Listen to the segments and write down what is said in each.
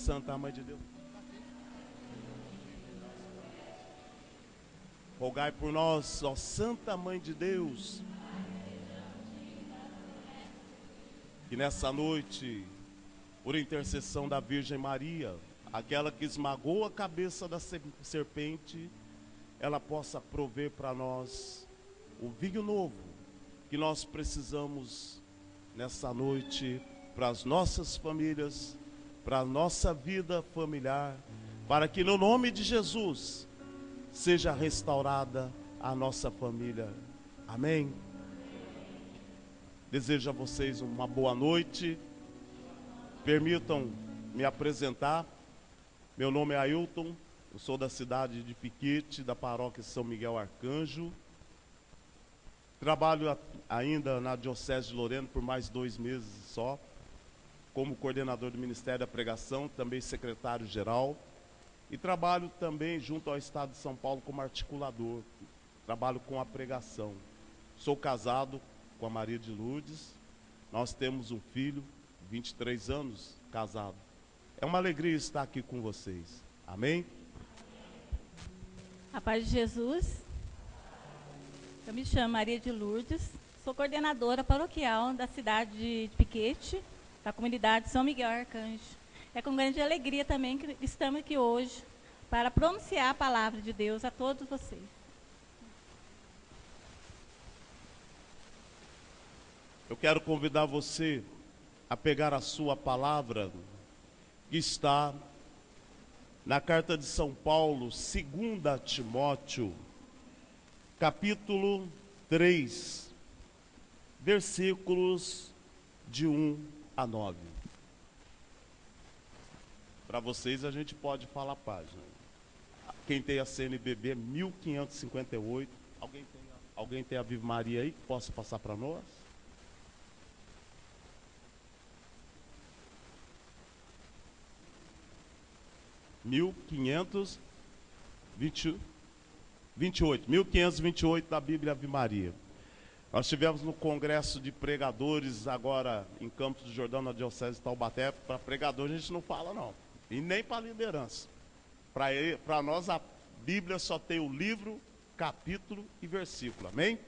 Santa Mãe de Deus, rogai por nós, ó Santa Mãe de Deus, que nessa noite, por intercessão da Virgem Maria, aquela que esmagou a cabeça da serpente, ela possa prover para nós o vinho novo que nós precisamos nessa noite para as nossas famílias, para a nossa vida familiar, para que no nome de Jesus seja restaurada a nossa família. Amém? Desejo a vocês uma boa noite. Permitam me apresentar. Meu nome é Ailton, eu sou da cidade de Piquete, da paróquia São Miguel Arcanjo. Trabalho ainda na Diocese de Lorena por mais 2 meses só, como coordenador do Ministério da Pregação, também secretário-geral. E trabalho também junto ao Estado de São Paulo como articulador. Trabalho com a pregação. Sou casado com a Maria de Lourdes. Nós temos um filho, 23 anos, casado. É uma alegria estar aqui com vocês. Amém? A paz de Jesus. Eu me chamo Maria de Lourdes. Sou coordenadora paroquial da cidade de Piquete, da comunidade São Miguel Arcanjo. É com grande alegria também que estamos aqui hoje para pronunciar a palavra de Deus a todos vocês. Eu quero convidar você a pegar a sua palavra, que está na carta de São Paulo, 2 Timóteo, capítulo 3, versículos de 1 a 9. Para vocês a gente pode falar a página. Quem tem a CNBB 1558. Alguém tem a Viva Maria aí que possa passar para nós? Mil quinhentos vinte e oito da Bíblia Ave Maria. Nós tivemos no congresso de pregadores agora em Campos do Jordão, na Diocese de Taubaté. Para pregador a gente não fala não, e nem para liderança. Para nós a Bíblia só tem o livro, capítulo e versículo, amém?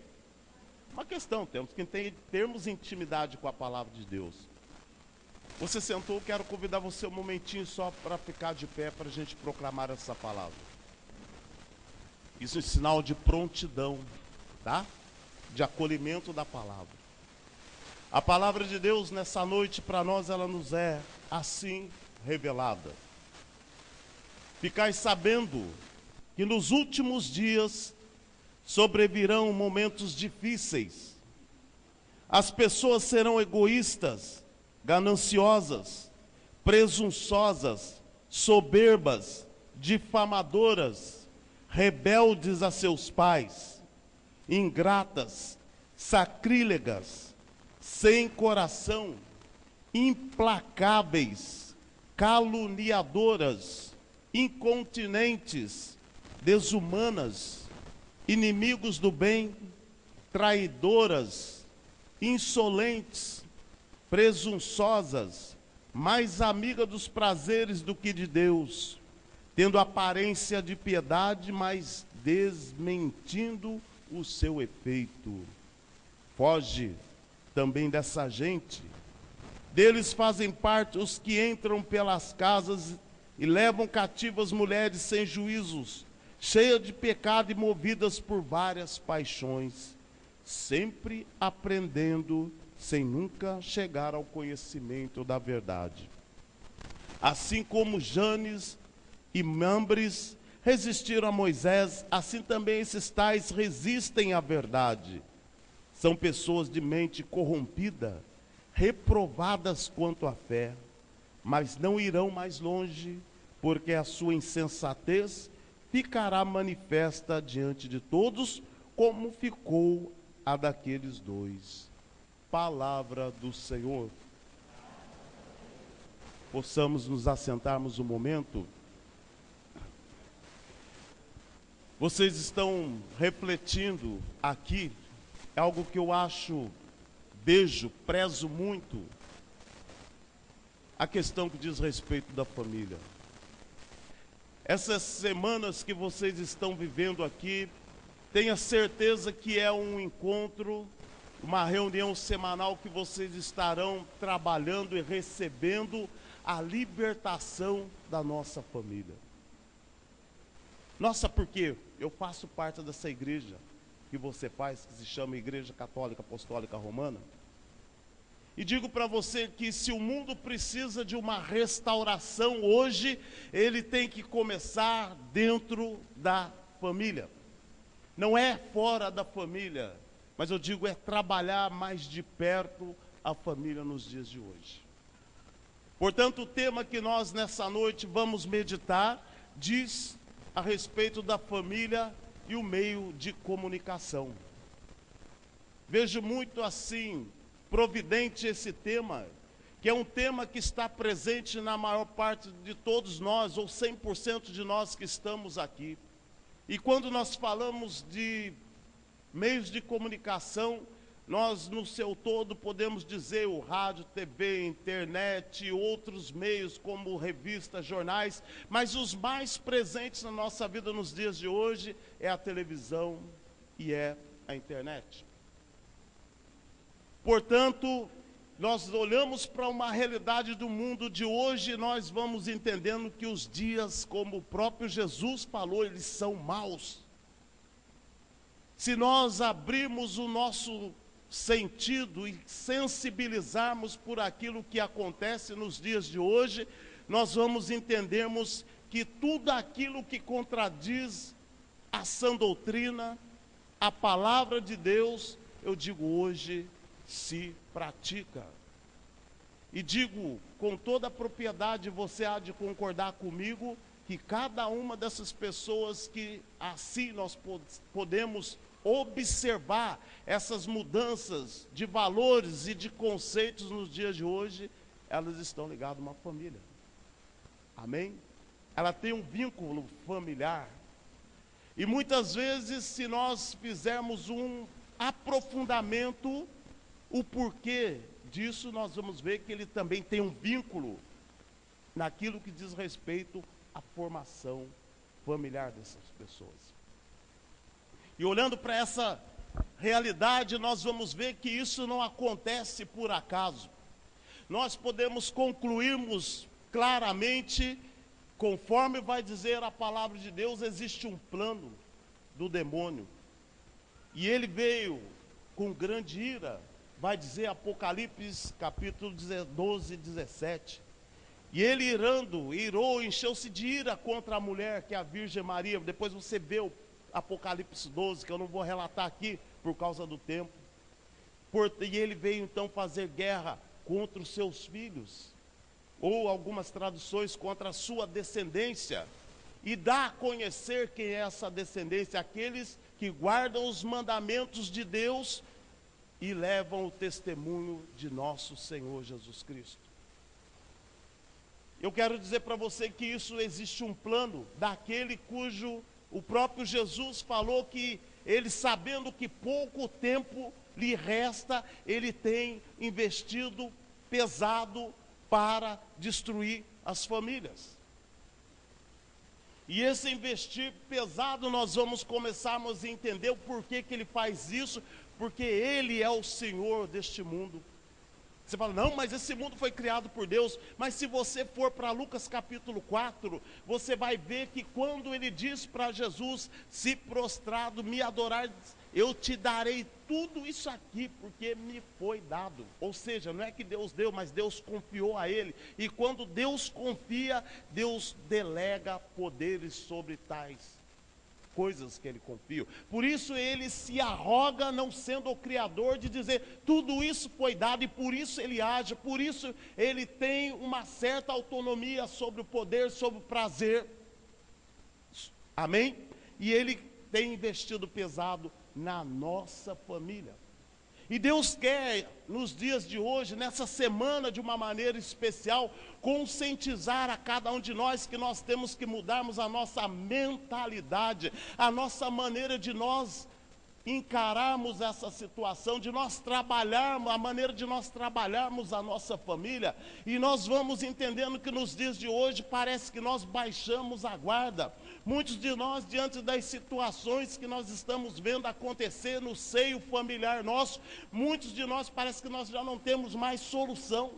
Uma questão, temos que termos intimidade com a palavra de Deus. Você sentou, quero convidar você um momentinho só para ficar de pé para a gente proclamar essa palavra. Isso é sinal de prontidão, tá? De acolhimento da palavra. A palavra de Deus nessa noite para nós, ela nos é assim revelada. Ficai sabendo que nos últimos dias sobrevirão momentos difíceis. As pessoas serão egoístas, gananciosas, presunçosas, soberbas, difamadoras, rebeldes a seus pais, ingratas, sacrílegas, sem coração, implacáveis, caluniadoras, incontinentes, desumanas, inimigos do bem, traidoras, insolentes, presunçosas, mais amiga dos prazeres do que de Deus, tendo aparência de piedade, mas desmentindo o seu efeito. Foge também dessa gente. Deles fazem parte os que entram pelas casas e levam cativas mulheres sem juízos, cheias de pecado e movidas por várias paixões, sempre aprendendo sem nunca chegar ao conhecimento da verdade. Assim como Janes e Mambres resistiram a Moisés, assim também esses tais resistem à verdade. São pessoas de mente corrompida, reprovadas quanto à fé, mas não irão mais longe, porque a sua insensatez ficará manifesta diante de todos, como ficou a daqueles dois. Palavra do Senhor. Possamos nos assentarmos um momento. Vocês estão refletindo aqui, é algo que eu acho, vejo, prezo muito. a questão que diz respeito da família. Essas semanas que vocês estão vivendo aqui, tenha certeza que é um encontro, uma reunião semanal que vocês estarão trabalhando e recebendo a libertação da nossa família. Nossa, porque eu faço parte dessa igreja que você faz, que se chama Igreja Católica Apostólica Romana. E digo para você que se o mundo precisa de uma restauração hoje, ele tem que começar dentro da família. Não é fora da família, mas eu digo é trabalhar mais de perto a família nos dias de hoje. Portanto, o tema que nós nessa noite vamos meditar diz a respeito da família e o meio de comunicação. Vejo muito assim providente esse tema, que é um tema que está presente na maior parte de todos nós, ou 100% de nós que estamos aqui. E quando nós falamos de meios de comunicação, nós no seu todo podemos dizer o rádio, TV, internet e outros meios como revistas, jornais, mas os mais presentes na nossa vida nos dias de hoje é a televisão e é a internet. Portanto, nós olhamos para uma realidade do mundo de hoje e nós vamos entendendo que os dias, como o próprio Jesus falou, eles são maus. Se nós abrirmos o nosso sentido e sensibilizarmos por aquilo que acontece nos dias de hoje, nós vamos entendermos que tudo aquilo que contradiz a sã doutrina, a palavra de Deus, eu digo hoje, se pratica. E digo com toda a propriedade, você há de concordar comigo, que cada uma dessas pessoas que assim nós podemos observar essas mudanças de valores e de conceitos nos dias de hoje, elas estão ligadas a uma família. Amém? Ela tem um vínculo familiar. E muitas vezes, se nós fizermos um aprofundamento, o porquê disso, nós vamos ver que ele também tem um vínculo naquilo que diz respeito à formação familiar dessas pessoas. E olhando para essa realidade, nós vamos ver que isso não acontece por acaso. Nós podemos concluirmos claramente, conforme vai dizer a palavra de Deus, existe um plano do demônio. E ele veio com grande ira, vai dizer Apocalipse capítulo 12, 17. E ele irou, encheu-se de ira contra a mulher, que é a Virgem Maria. Depois você vê o Apocalipse 12, que eu não vou relatar aqui por causa do tempo. E ele veio então fazer guerra contra os seus filhos, ou algumas traduções contra a sua descendência, e dá a conhecer quem é essa descendência, aqueles que guardam os mandamentos de Deus e levam o testemunho de nosso Senhor Jesus Cristo. Eu quero dizer para você que isso existe um plano daquele cujo o próprio Jesus falou que ele, sabendo que pouco tempo lhe resta, ele tem investido pesado para destruir as famílias. E esse investir pesado, nós vamos começarmos a entender o porquê que ele faz isso, porque ele é o Senhor deste mundo. Você fala, não, mas esse mundo foi criado por Deus. Mas se você for para Lucas capítulo 4, você vai ver que quando ele diz para Jesus, se prostrado me adorar, eu te darei tudo isso aqui, porque me foi dado. Ou seja, não é que Deus deu, mas Deus confiou a ele. E quando Deus confia, Deus delega poderes sobre tais coisas que ele confia. Por isso ele se arroga, não sendo o criador, de dizer, tudo isso foi dado, e por isso ele age, por isso ele tem uma certa autonomia sobre o poder, sobre o prazer. Amém? E ele tem investido pesado na nossa família. E Deus quer, nos dias de hoje, nessa semana, de uma maneira especial, conscientizar a cada um de nós que nós temos que mudarmos a nossa mentalidade, a nossa maneira de nós encararmos essa situação, de nós trabalharmos, a maneira de nós trabalharmos a nossa família, e nós vamos entendendo que nos dias de hoje parece que nós baixamos a guarda. Muitos de nós, diante das situações que nós estamos vendo acontecer no seio familiar nosso, muitos de nós parece que nós já não temos mais solução,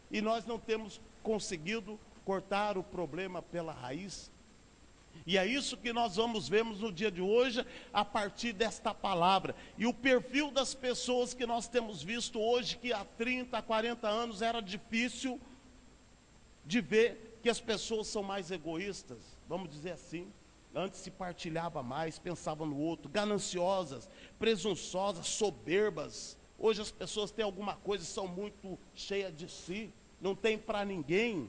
e nós não temos conseguido cortar o problema pela raiz. E é isso que nós vamos vermos no dia de hoje, a partir desta palavra. E o perfil das pessoas que nós temos visto hoje, que há 30, 40 anos era difícil de ver que as pessoas são mais egoístas, vamos dizer assim. Antes se partilhava mais, pensava no outro, gananciosas, presunçosas, soberbas. Hoje as pessoas têm alguma coisa e são muito cheias de si, não tem para ninguém.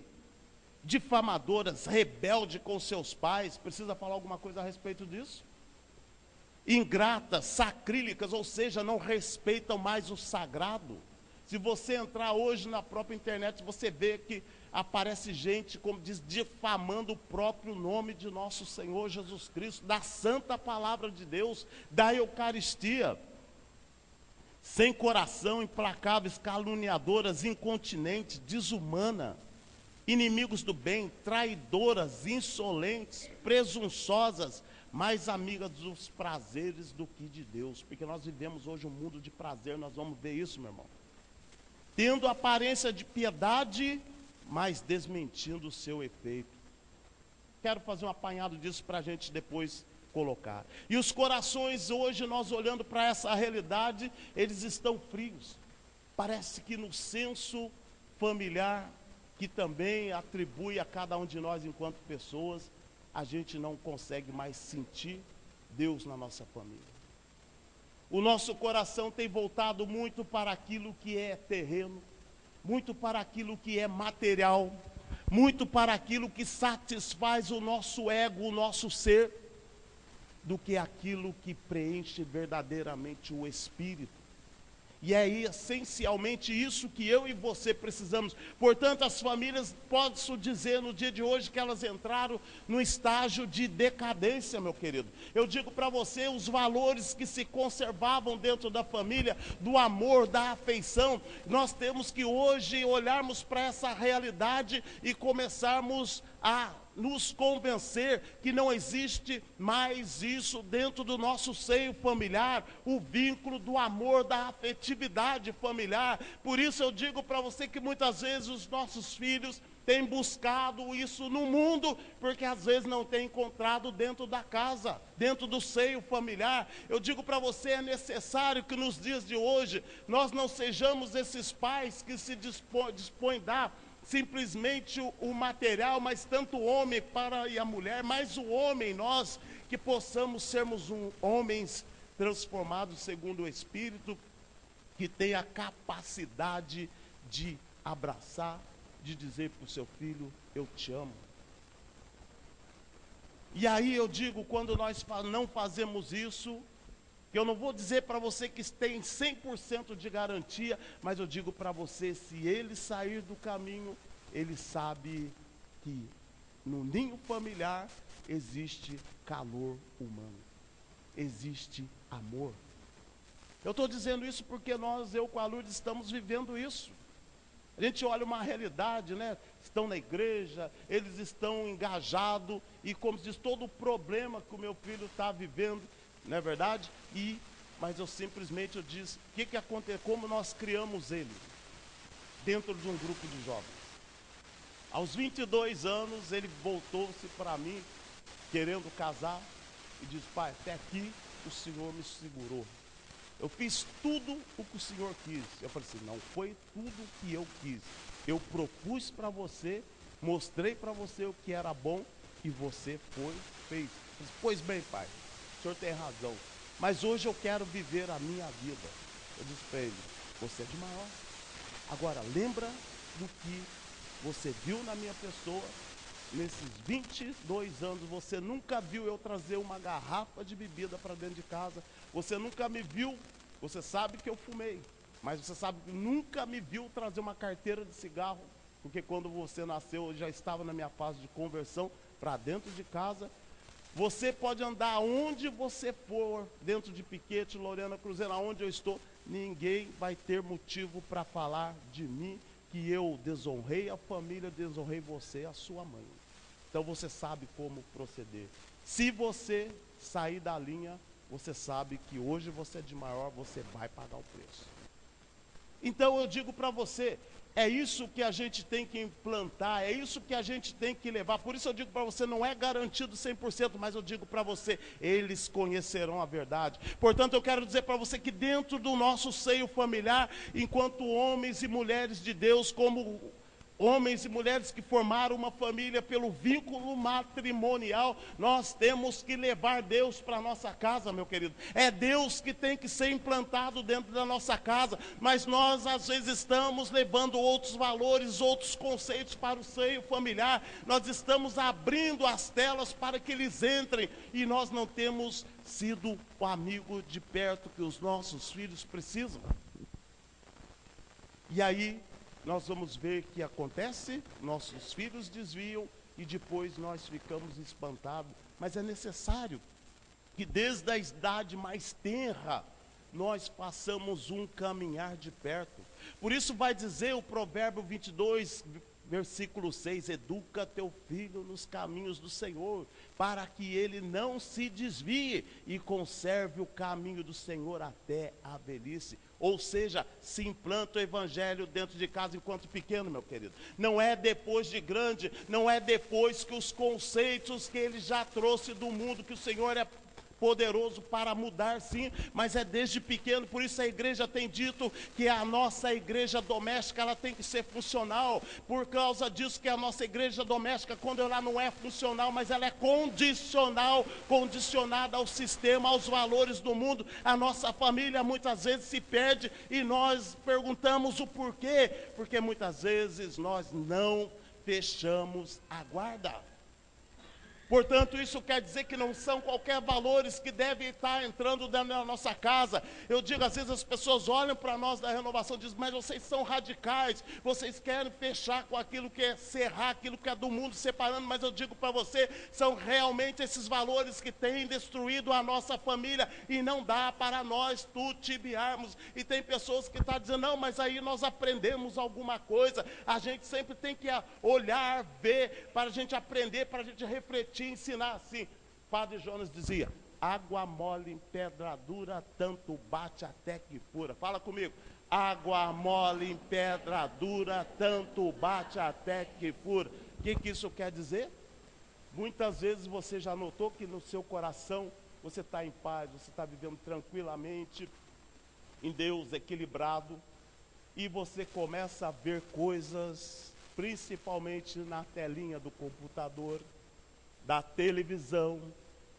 Difamadoras, rebelde com seus pais. Precisa falar alguma coisa a respeito disso? Ingratas, sacrílicas, ou seja, não respeitam mais o sagrado. Se você entrar hoje na própria internet, você vê que aparece gente, como diz, difamando o próprio nome de nosso Senhor Jesus Cristo, da santa palavra de Deus, da Eucaristia. Sem coração, implacáveis, caluniadoras, incontinentes, desumana, inimigos do bem, traidoras, insolentes, presunçosas, mais amigas dos prazeres do que de Deus, porque nós vivemos hoje um mundo de prazer, nós vamos ver isso, meu irmão. Tendo aparência de piedade, mas desmentindo o seu efeito. Quero fazer um apanhado disso para a gente depois colocar. E os corações hoje, nós olhando para essa realidade, eles estão frios. Parece que no senso familiar, que também atribui a cada um de nós enquanto pessoas, a gente não consegue mais sentir Deus na nossa família. O nosso coração tem voltado muito para aquilo que é terreno, muito para aquilo que é material, muito para aquilo que satisfaz o nosso ego, o nosso ser, do que aquilo que preenche verdadeiramente o espírito. E é essencialmente isso que eu e você precisamos. Portanto, as famílias, posso dizer no dia de hoje que elas entraram no estágio de decadência, meu querido. Eu digo para você, os valores que se conservavam dentro da família, do amor, da afeição, nós temos que hoje olharmos para essa realidade e começarmos a nos convencer que não existe mais isso dentro do nosso seio familiar, o vínculo do amor, da afetividade familiar. Por isso eu digo para você que muitas vezes os nossos filhos têm buscado isso no mundo, porque às vezes não têm encontrado dentro da casa, dentro do seio familiar. Eu digo para você, é necessário que nos dias de hoje, nós não sejamos esses pais que se dispõem a dar simplesmente o material, mas tanto o homem para e a mulher, mas o homem, nós que possamos sermos homens transformados segundo o Espírito, que tem a capacidade de abraçar, de dizer para o seu filho, eu te amo. E aí eu digo, quando nós não fazemos isso, eu não vou dizer para você que tem 100% de garantia, mas eu digo para você, se ele sair do caminho, ele sabe que no ninho familiar existe calor humano, existe amor. Eu estou dizendo isso porque eu com a Lourdes estamos vivendo isso. A gente olha uma realidade, né? Estão na igreja, eles estão engajados, e como diz, todo o problema que o meu filho está vivendo, não é verdade? Mas eu simplesmente disse, o que aconteceu, como nós criamos ele dentro de um grupo de jovens. Aos 22 anos, ele voltou-se para mim, querendo casar, e disse, pai, até aqui o Senhor me segurou. Eu fiz tudo o que o Senhor quis. Eu falei assim, não foi tudo o que eu quis. Eu propus para você, mostrei para você o que era bom, e você fez. Eu disse, pois bem, pai, o senhor tem razão. Mas hoje eu quero viver a minha vida. Eu disse para ele, você é de maior. Agora, lembra do que você viu na minha pessoa. Nesses 22 anos, você nunca viu eu trazer uma garrafa de bebida para dentro de casa. Você nunca me viu, você sabe que eu fumei, mas você sabe que nunca me viu trazer uma carteira de cigarro, porque quando você nasceu, eu já estava na minha fase de conversão para dentro de casa. Você pode andar onde você for, dentro de Piquete, Lorena Cruzeiro, aonde eu estou, ninguém vai ter motivo para falar de mim, que eu desonrei a família, desonrei você, a sua mãe. Então você sabe como proceder. Se você sair da linha, você sabe que hoje você é de maior, você vai pagar o preço. Então eu digo para você, é isso que a gente tem que implantar, é isso que a gente tem que levar. Por isso eu digo para você, não é garantido 100%, mas eu digo para você, eles conhecerão a verdade. Portanto, eu quero dizer para você que dentro do nosso seio familiar, enquanto homens e mulheres de Deus, como homens e mulheres que formaram uma família pelo vínculo matrimonial, nós temos que levar Deus para a nossa casa, meu querido. É Deus que tem que ser implantado dentro da nossa casa, mas nós às vezes estamos levando outros valores, outros conceitos para o seio familiar. Nós estamos abrindo as telas para que eles entrem e nós não temos sido o amigo de perto que os nossos filhos precisam. E aí nós vamos ver que acontece, nossos filhos desviam e depois nós ficamos espantados. Mas é necessário que desde a idade mais tenra, nós façamos um caminhar de perto. Por isso vai dizer o provérbio 22, versículo 6, educa teu filho nos caminhos do Senhor, para que ele não se desvie e conserve o caminho do Senhor até a velhice. Ou seja, se implanta o evangelho dentro de casa enquanto pequeno, meu querido. Não é depois de grande, não é depois que os conceitos que ele já trouxe do mundo, que o Senhor é poderoso para mudar, sim, mas é desde pequeno. Por isso a igreja tem dito que a nossa igreja doméstica, ela tem que ser funcional. Por causa disso que a nossa igreja doméstica, quando ela não é funcional, mas ela é condicional, condicionada ao sistema, aos valores do mundo, a nossa família muitas vezes se perde e nós perguntamos o porquê, porque muitas vezes nós não fechamos a guarda. Portanto, isso quer dizer que não são qualquer valores que devem estar entrando dentro da nossa casa. Eu digo, às vezes as pessoas olham para nós da renovação e dizem, mas vocês são radicais, vocês querem fechar com aquilo que é cerrar, aquilo que é do mundo, separando. Mas eu digo para você, são realmente esses valores que têm destruído a nossa família e não dá para nós tutibiarmos. E tem pessoas que estão dizendo, não, mas aí nós aprendemos alguma coisa. A gente sempre tem que olhar, ver, para a gente aprender, para a gente refletir, ensinar assim. Padre Jonas dizia, água mole em pedra dura, tanto bate até que fura. Fala comigo. Água mole em pedra dura, tanto bate até que fura. O que isso quer dizer? Muitas vezes você já notou que no seu coração você está em paz, você está vivendo tranquilamente, em Deus, equilibrado, e você começa a ver coisas, principalmente na telinha do computador, da televisão,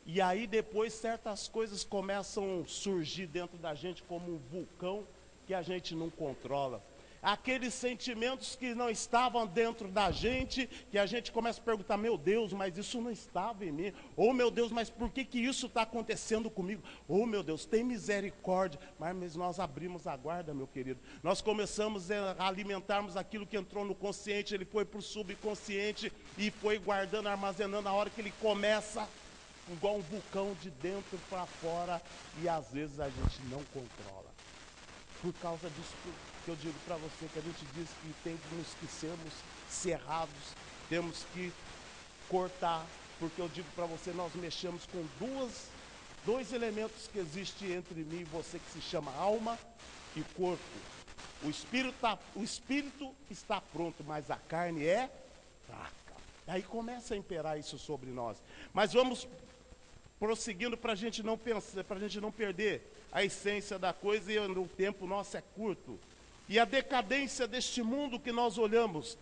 e aí depois certas coisas começam a surgir dentro da gente como um vulcão que a gente não controla. Aqueles sentimentos que não estavam dentro da gente, que a gente começa a perguntar, meu Deus, mas isso não estava em mim. Ou meu Deus, mas por que isso está acontecendo comigo? Ou meu Deus, tem misericórdia. Mas nós abrimos a guarda, meu querido. Nós começamos a alimentarmos aquilo que entrou no consciente, ele foi para o subconsciente e foi guardando, armazenando. A hora que ele começa, igual um vulcão, de dentro para fora, e às vezes a gente não controla. Por causa disso que eu digo para você, que a gente diz que temos que sermos cerrados, temos que cortar, porque eu digo para você, nós mexemos com dois elementos que existem entre mim e você, que se chama alma e corpo. O espírito está pronto, mas a carne é fraca. Aí começa a imperar isso sobre nós. Mas vamos prosseguindo para a gente não pensar, para a gente não perder a essência da coisa, e o tempo nosso é curto. E a decadência deste mundo que nós olhamos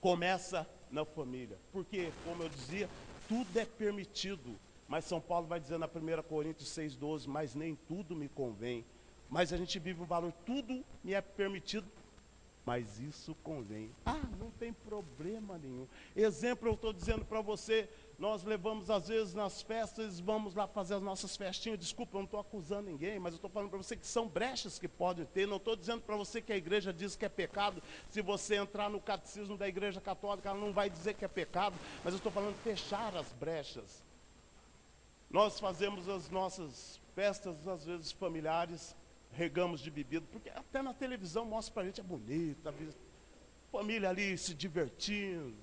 começa na família. Porque, como eu dizia, tudo é permitido. Mas São Paulo vai dizer na 1 Coríntios 6,12, mas nem tudo me convém. Mas a gente vive um valor, tudo me é permitido, mas isso convém. Não tem problema nenhum. Exemplo, eu estou dizendo para você, nós levamos às vezes nas festas, vamos lá fazer as nossas festinhas. Desculpa, eu não estou acusando ninguém, mas eu estou falando para você que são brechas que podem ter. Não estou dizendo para você que a igreja diz que é pecado. Se você entrar no catecismo da igreja católica, ela não vai dizer que é pecado, mas eu estou falando de fechar as brechas. Nós fazemos as nossas festas, às vezes familiares, regamos de bebida, porque até na televisão mostra pra gente, é bonita, família ali se divertindo,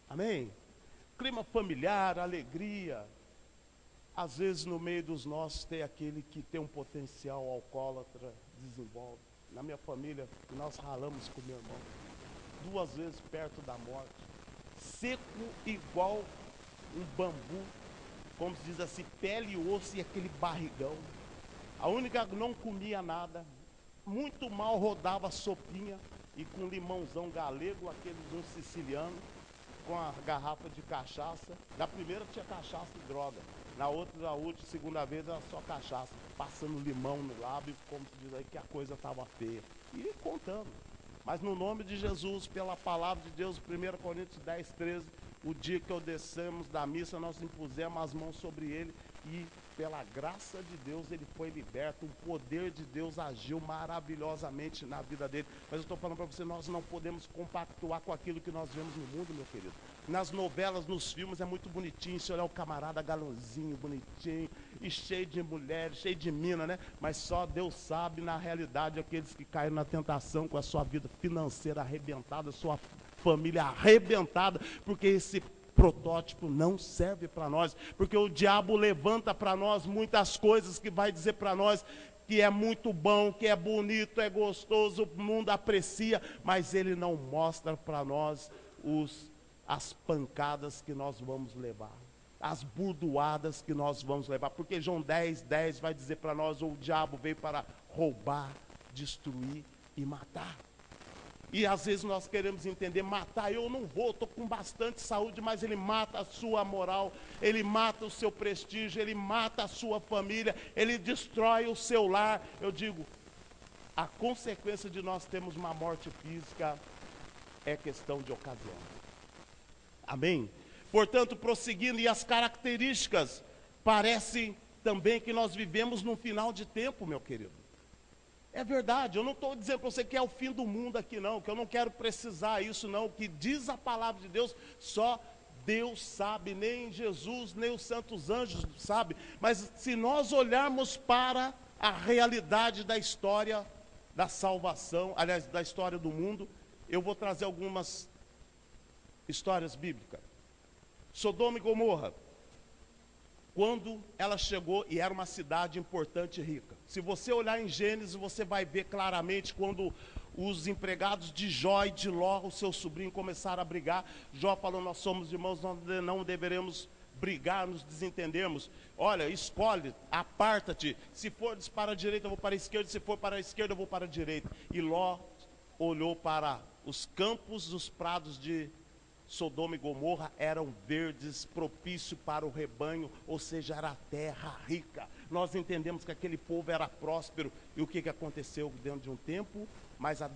amém? Clima familiar, alegria. Às vezes no meio dos nossos tem aquele que tem um potencial alcoólatra, desenvolve. Na minha família, nós ralamos com meu irmão, 2 vezes perto da morte, seco igual um bambu, como se diz assim, pele e osso e aquele barrigão. A única que não comia nada, muito mal rodava sopinha e com limãozão galego, aqueles um siciliano, com a garrafa de cachaça. Na primeira tinha cachaça e droga, na outra, na última, segunda vez era só cachaça, passando limão no lábio, como se diz aí que a coisa estava feia. E contando. Mas no nome de Jesus, pela palavra de Deus, 1 Coríntios 10, 13, o dia que eu descemos da missa, nós impusemos as mãos sobre ele e pela graça de Deus ele foi liberto. O poder de Deus agiu maravilhosamente na vida dele. Mas eu estou falando para você, nós não podemos compactuar com aquilo que nós vemos no mundo, meu querido. Nas novelas, nos filmes é muito bonitinho, se olhar o camarada galãozinho, bonitinho, e cheio de mulheres, cheio de mina, né? Mas só Deus sabe, na realidade, aqueles que caem na tentação com a sua vida financeira arrebentada, a sua família arrebentada, porque esse protótipo não serve para nós, porque o diabo levanta para nós muitas coisas que vai dizer para nós que é muito bom, que é bonito, é gostoso, o mundo aprecia, mas ele não mostra para nós as pancadas que nós vamos levar, as burdoadas que nós vamos levar, porque João 10, 10 vai dizer para nós, o diabo veio para roubar, destruir e matar. E às vezes nós queremos entender, matar, eu não vou, estou com bastante saúde, mas ele mata a sua moral, ele mata o seu prestígio, ele mata a sua família, ele destrói o seu lar. Eu digo, a consequência de nós termos uma morte física é questão de ocasião. Amém? Portanto, prosseguindo, e as características, parece também que nós vivemos num final de tempo, meu querido. É verdade, eu não estou dizendo para você que é o fim do mundo aqui não, que eu não quero precisar isso não, o que diz a palavra de Deus, só Deus sabe, nem Jesus, nem os santos anjos sabem, mas se nós olharmos para a realidade da história da salvação, aliás, da história do mundo, eu vou trazer algumas histórias bíblicas. Sodoma e Gomorra, quando ela chegou, e era uma cidade importante e rica. Se você olhar em Gênesis, você vai ver claramente quando os empregados de Jó e de Ló, o seu sobrinho, começaram a brigar. Jó falou, nós somos irmãos, nós não deveremos brigar, nos desentendermos. Olha, escolhe, aparta-te. Se for para a direita, eu vou para a esquerda. Se for para a esquerda, eu vou para a direita. E Ló olhou para os campos, os prados de Sodoma e Gomorra eram verdes, propício para o rebanho, ou seja, era terra rica. Nós entendemos que aquele povo era próspero, e o que aconteceu dentro de um tempo? Mas a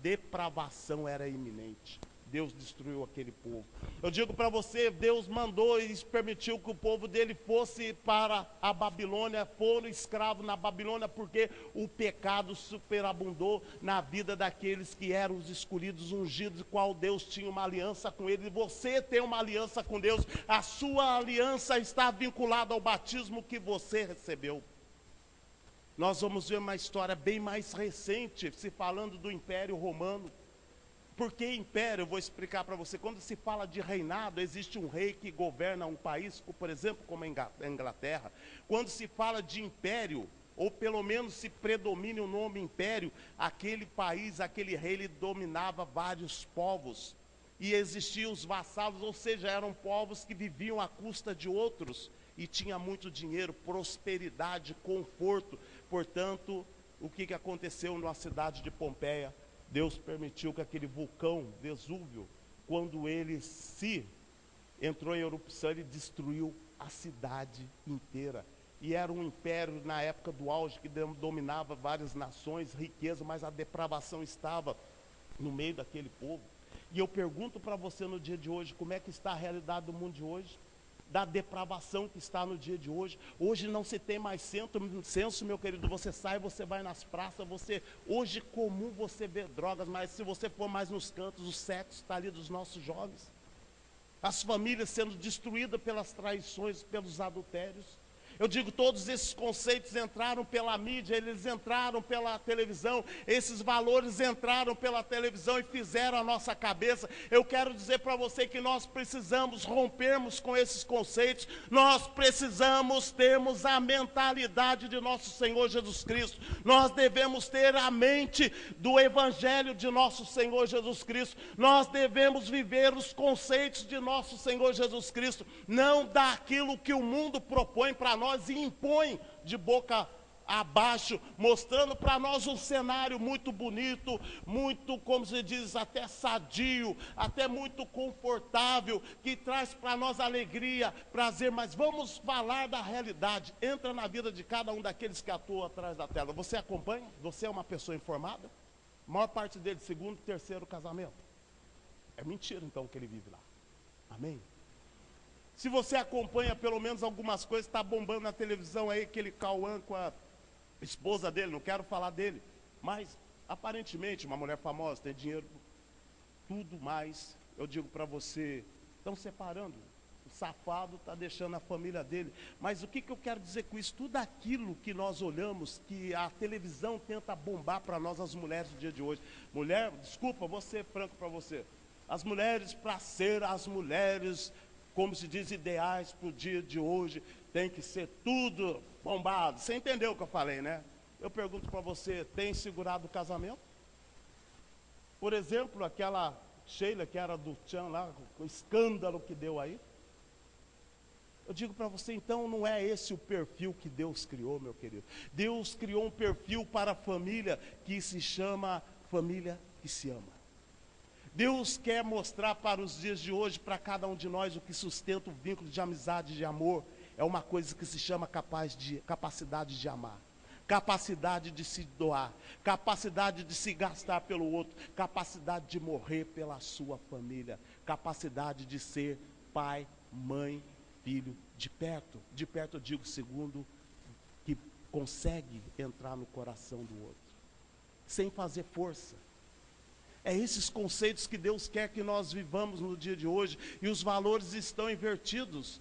depravação era iminente. Deus destruiu aquele povo. Eu digo para você, Deus mandou e permitiu que o povo dele fosse para a Babilônia, foram escravos na Babilônia, porque o pecado superabundou na vida daqueles que eram os escolhidos, ungidos, qual Deus tinha uma aliança com eles. Você tem uma aliança com Deus, a sua aliança está vinculada ao batismo que você recebeu. Nós vamos ver uma história bem mais recente, se falando do Império Romano. Por que império? Eu vou explicar para você. Quando se fala de reinado, existe um rei que governa um país, por exemplo, como a Inglaterra. Quando se fala de império, ou pelo menos se predomina o nome império, aquele país, aquele rei, ele dominava vários povos. E existiam os vassalos, ou seja, eram povos que viviam à custa de outros. E tinha muito dinheiro, prosperidade, conforto. Portanto, o que aconteceu na cidade de Pompeia? Deus permitiu que aquele vulcão Vesúvio, quando ele entrou em erupção, ele destruiu a cidade inteira. E era um império na época do auge que dominava várias nações, riqueza, mas a depravação estava no meio daquele povo. E eu pergunto para você no dia de hoje, como é que está a realidade do mundo de hoje? Da depravação que está no dia de hoje. Hoje não se tem mais senso, meu querido, você sai, você vai nas praças, hoje é comum você ver drogas, mas se você for mais nos cantos, o sexo está ali dos nossos jovens. as famílias sendo destruídas pelas traições, pelos adultérios. Eu digo, todos esses conceitos entraram pela mídia, eles entraram pela televisão, esses valores entraram pela televisão e fizeram a nossa cabeça. Eu quero dizer para você que nós precisamos rompermos com esses conceitos, nós precisamos termos a mentalidade de nosso Senhor Jesus Cristo, nós devemos ter a mente do Evangelho de nosso Senhor Jesus Cristo, nós devemos viver os conceitos de nosso Senhor Jesus Cristo, não daquilo que o mundo propõe para nós e impõe de boca abaixo, mostrando para nós um cenário muito bonito, muito, como se diz, até sadio, até muito confortável, que traz para nós alegria, prazer, mas vamos falar da realidade. Entra na vida de cada um daqueles que atuam atrás da tela. Você acompanha? Você é uma pessoa informada? A maior parte dele, segundo, terceiro casamento. É mentira então que ele vive lá. Amém? Se você acompanha pelo menos algumas coisas, está bombando na televisão aí, aquele Cauã com a esposa dele, não quero falar dele, mas aparentemente uma mulher famosa, tem dinheiro, tudo mais, eu digo para você, estão separando, o safado está deixando a família dele, mas o que eu quero dizer com isso? Tudo aquilo que nós olhamos, que a televisão tenta bombar para nós, as mulheres do dia de hoje, mulher, desculpa, vou ser franco para você, as mulheres para ser as mulheres, como se diz, ideais para o dia de hoje, tem que ser tudo bombado. Você entendeu o que eu falei, né? Eu pergunto para você, tem segurado o casamento? Por exemplo, aquela Sheila que era do Tchan lá, o escândalo que deu aí. Eu digo para você, então, não é esse o perfil que Deus criou, meu querido. Deus criou um perfil para a família que se chama família que se ama. Deus quer mostrar para os dias de hoje, para cada um de nós, o que sustenta o vínculo de amizade e de amor. É uma coisa que se chama capacidade de amar, capacidade de se doar, capacidade de se gastar pelo outro, capacidade de morrer pela sua família, capacidade de ser pai, mãe, filho, de perto eu digo segundo, que consegue entrar no coração do outro, sem fazer força. É esses conceitos que Deus quer que nós vivamos no dia de hoje, e os valores estão invertidos,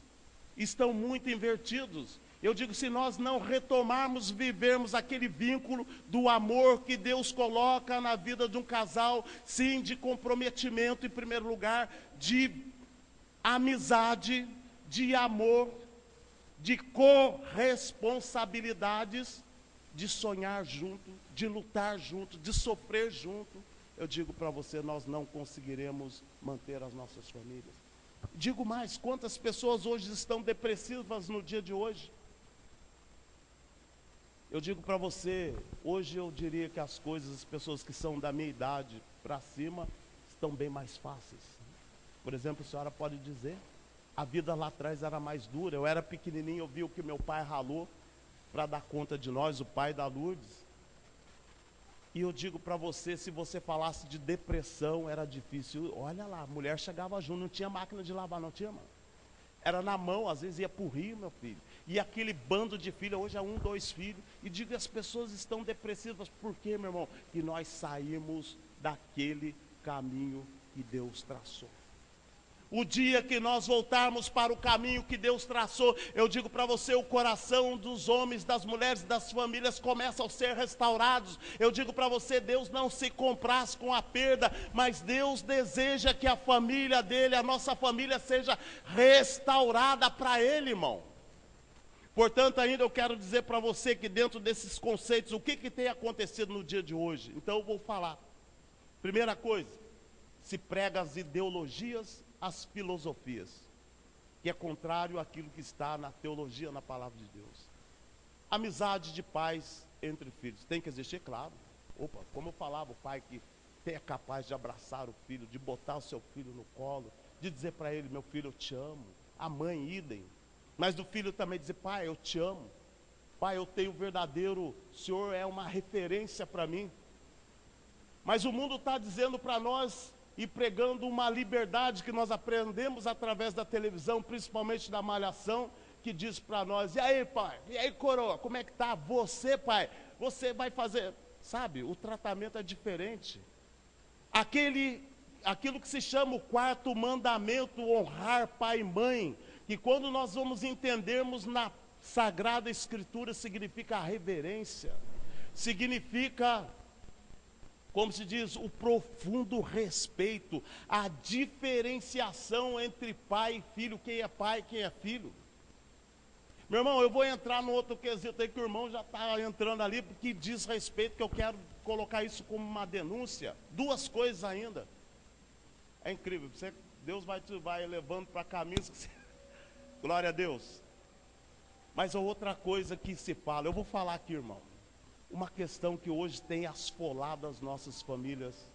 estão muito invertidos. Eu digo, se nós não retomarmos, vivermos aquele vínculo do amor que Deus coloca na vida de um casal, sim, de comprometimento em primeiro lugar, de amizade, de amor, de corresponsabilidades, de sonhar junto, de lutar junto, de sofrer junto, eu digo para você, nós não conseguiremos manter as nossas famílias. Digo mais, quantas pessoas hoje estão depressivas no dia de hoje? Eu digo para você, hoje eu diria que as coisas, as pessoas que são da minha idade para cima, estão bem mais fáceis. Por exemplo, a senhora pode dizer, a vida lá atrás era mais dura, eu era pequenininho, eu vi o que meu pai ralou para dar conta de nós, o pai da Lourdes. E eu digo para você, se você falasse de depressão, era difícil. Olha lá, a mulher chegava junto, não tinha máquina de lavar, não tinha, mano. Era na mão, às vezes ia para o rio, meu filho. E aquele bando de filhos, hoje é 1, 2 filhos. E digo que as pessoas estão depressivas. Por quê, meu irmão? Que nós saímos daquele caminho que Deus traçou. O dia que nós voltarmos para o caminho que Deus traçou, eu digo para você, o coração dos homens, das mulheres, das famílias começam a ser restaurados. Eu digo para você, Deus não se compraz com a perda, mas Deus deseja que a família dele, a nossa família, seja restaurada para ele, irmão. Portanto, ainda eu quero dizer para você que dentro desses conceitos, o que tem acontecido no dia de hoje? Então eu vou falar. Primeira coisa, se prega as ideologias, as filosofias, que é contrário àquilo que está na teologia, na palavra de Deus. Amizade de pais entre filhos, tem que existir, claro. Opa, como eu falava, o pai que é capaz de abraçar o filho, de botar o seu filho no colo, de dizer para ele, meu filho, eu te amo. A mãe, idem. Mas do filho também dizer, pai, eu te amo. Pai, eu tenho verdadeiro, o Senhor é uma referência para mim. Mas o mundo está dizendo para nós, e pregando uma liberdade que nós aprendemos através da televisão, principalmente da Malhação, que diz para nós, e aí pai, e aí coroa, como é que está? Você pai, você vai fazer, sabe, o tratamento é diferente. Aquele aquilo que se chama o quarto mandamento, honrar pai e mãe, que quando nós vamos entendermos na Sagrada Escritura, significa a reverência, significa, como se diz, o profundo respeito, a diferenciação entre pai e filho, quem é pai e quem é filho. Meu irmão, eu vou entrar no outro quesito aí que o irmão já está entrando ali, porque diz respeito, que eu quero colocar isso como uma denúncia. Duas coisas ainda. É incrível, Deus vai levando para caminhos que você... Glória a Deus. Mas a outra coisa que se fala, eu vou falar aqui, irmão, uma questão que hoje tem asfolado as nossas famílias,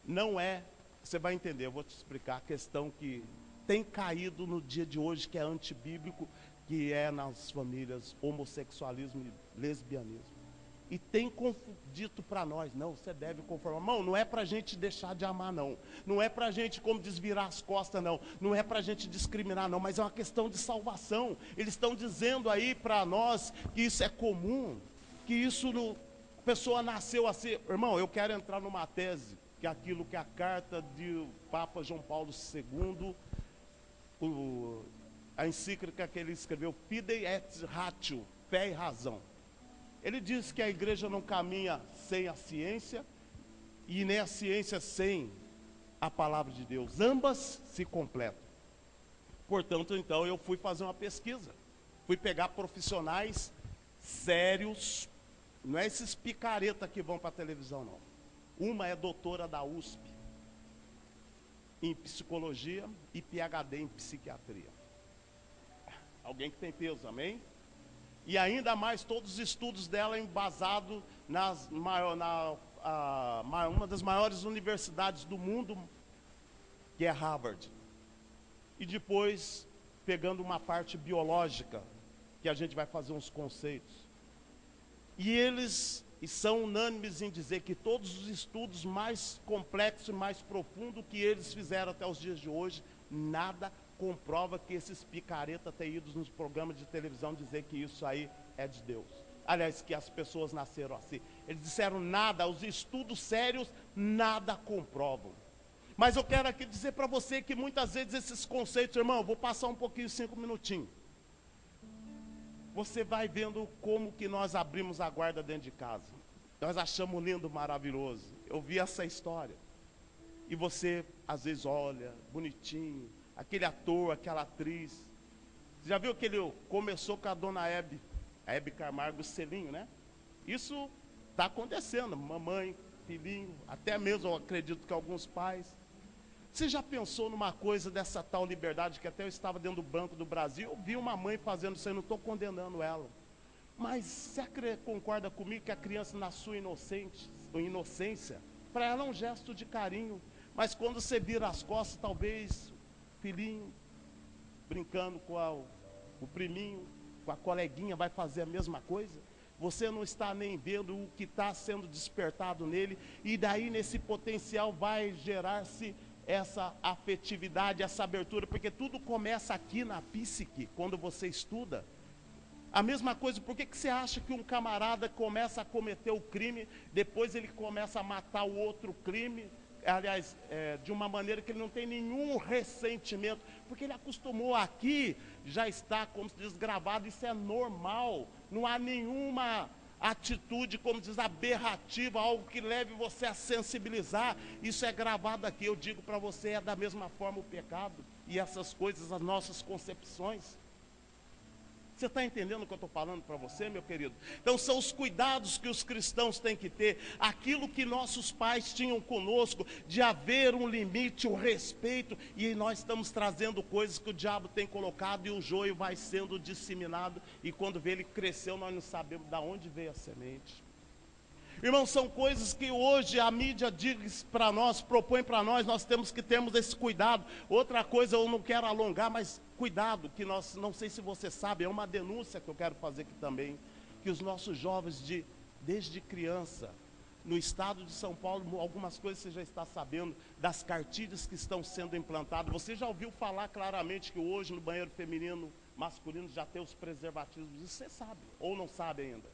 não é, você vai entender, eu vou te explicar, a questão que tem caído no dia de hoje, que é antibíblico, que é nas famílias, homossexualismo e lesbianismo. E tem dito para nós, não, você deve conformar. Irmão, não é para a gente deixar de amar, não. Não é para a gente, como desvirar as costas, não. Não é para a gente discriminar, não. Mas é uma questão de salvação. Eles estão dizendo aí para nós que isso é comum, que isso, a pessoa nasceu assim. Irmão, eu quero entrar numa tese, que é aquilo que a carta de Papa João Paulo II, a encíclica que ele escreveu, Fidei et Ratio, fé e razão. Ele diz que a igreja não caminha sem a ciência e nem a ciência sem a palavra de Deus. Ambas se completam. Portanto, então, eu fui fazer uma pesquisa. Fui pegar profissionais sérios, não é esses picareta que vão para a televisão, não. Uma é doutora da USP em psicologia e PhD em psiquiatria. Alguém que tem peso, amém? E ainda mais todos os estudos dela embasados uma das maiores universidades do mundo, que é Harvard. E depois, pegando uma parte biológica, que a gente vai fazer uns conceitos. E eles são unânimes em dizer que todos os estudos mais complexos e mais profundos que eles fizeram até os dias de hoje, nada comprova que esses picaretas têm ido nos programas de televisão dizer que isso aí é de Deus. Aliás, que as pessoas nasceram assim. Eles disseram nada, os estudos sérios nada comprovam. Mas eu quero aqui dizer para você que muitas vezes esses conceitos, irmão, eu vou passar um pouquinho, 5 minutinhos. Você vai vendo como que nós abrimos a guarda dentro de casa. Nós achamos lindo, maravilhoso. Eu vi essa história. E você, às vezes, olha, bonitinho, aquele ator, aquela atriz. Você já viu que ele começou com a dona Hebe Camargo, o selinho, né? Isso está acontecendo, mamãe, filhinho, até mesmo eu acredito que alguns pais. Você já pensou numa coisa dessa tal liberdade, que até eu estava dentro do Banco do Brasil, eu vi uma mãe fazendo isso, eu não estou condenando ela. Mas você concorda comigo que a criança na sua inocência, para ela é um gesto de carinho, mas quando você vira as costas, talvez filhinho, brincando com o priminho, com a coleguinha, vai fazer a mesma coisa. Você não está nem vendo o que está sendo despertado nele, e daí nesse potencial vai gerar-se essa afetividade, essa abertura, porque tudo começa aqui na psique, quando você estuda. A mesma coisa, por que você acha que um camarada começa a cometer o crime, depois ele começa a matar o outro crime, aliás, de uma maneira que ele não tem nenhum ressentimento, porque ele acostumou aqui, já está, como se diz, gravado, isso é normal, não há nenhuma atitude, como diz, aberrativa, algo que leve você a sensibilizar, isso é gravado aqui. Eu digo para você, é da mesma forma o pecado, e essas coisas, as nossas concepções. Você está entendendo o que eu estou falando para você, meu querido? Então são os cuidados que os cristãos têm que ter, aquilo que nossos pais tinham conosco, de haver um limite, um respeito, e nós estamos trazendo coisas que o diabo tem colocado, e o joio vai sendo disseminado, e quando vê ele cresceu, nós não sabemos de onde veio a semente. Irmãos, são coisas que hoje a mídia diz para nós, propõe para nós temos que termos esse cuidado. Outra coisa, eu não quero alongar, mas cuidado, que nós, não sei se você sabe, é uma denúncia que eu quero fazer aqui também, que os nossos jovens, desde criança, no estado de São Paulo, algumas coisas você já está sabendo, das cartilhas que estão sendo implantadas. Você já ouviu falar claramente que hoje no banheiro feminino, masculino, já tem os preservativos, isso você sabe, ou não sabe ainda?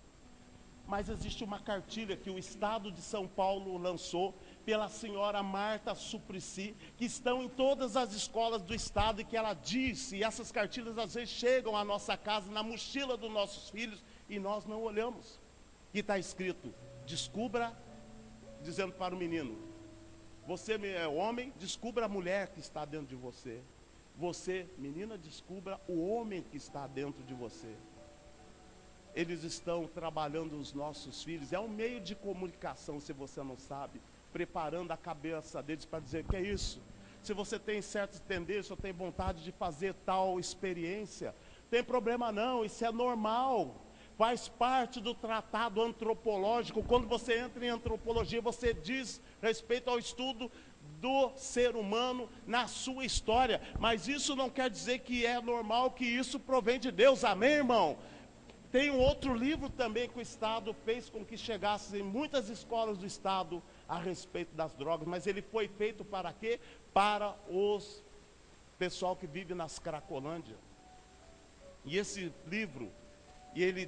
Mas existe uma cartilha que o Estado de São Paulo lançou pela senhora Marta Suplicy, que estão em todas as escolas do Estado, e que ela disse, e essas cartilhas às vezes chegam à nossa casa, na mochila dos nossos filhos, e nós não olhamos. E está escrito, descubra, dizendo para o menino, você é homem, descubra a mulher que está dentro de você. Você, menina, descubra o homem que está dentro de você. Eles estão trabalhando os nossos filhos, é um meio de comunicação, se você não sabe, preparando a cabeça deles para dizer que é isso. Se você tem certas tendências, ou tem vontade de fazer tal experiência, tem problema não, isso é normal. Faz parte do tratado antropológico. Quando você entra em antropologia, você diz respeito ao estudo do ser humano na sua história. Mas isso não quer dizer que é normal, que isso provém de Deus. Amém, irmão? Tem um outro livro também que o Estado fez com que chegasse em muitas escolas do Estado a respeito das drogas, mas ele foi feito para quê? Para os pessoal que vive nas Cracolândia. E esse livro, ele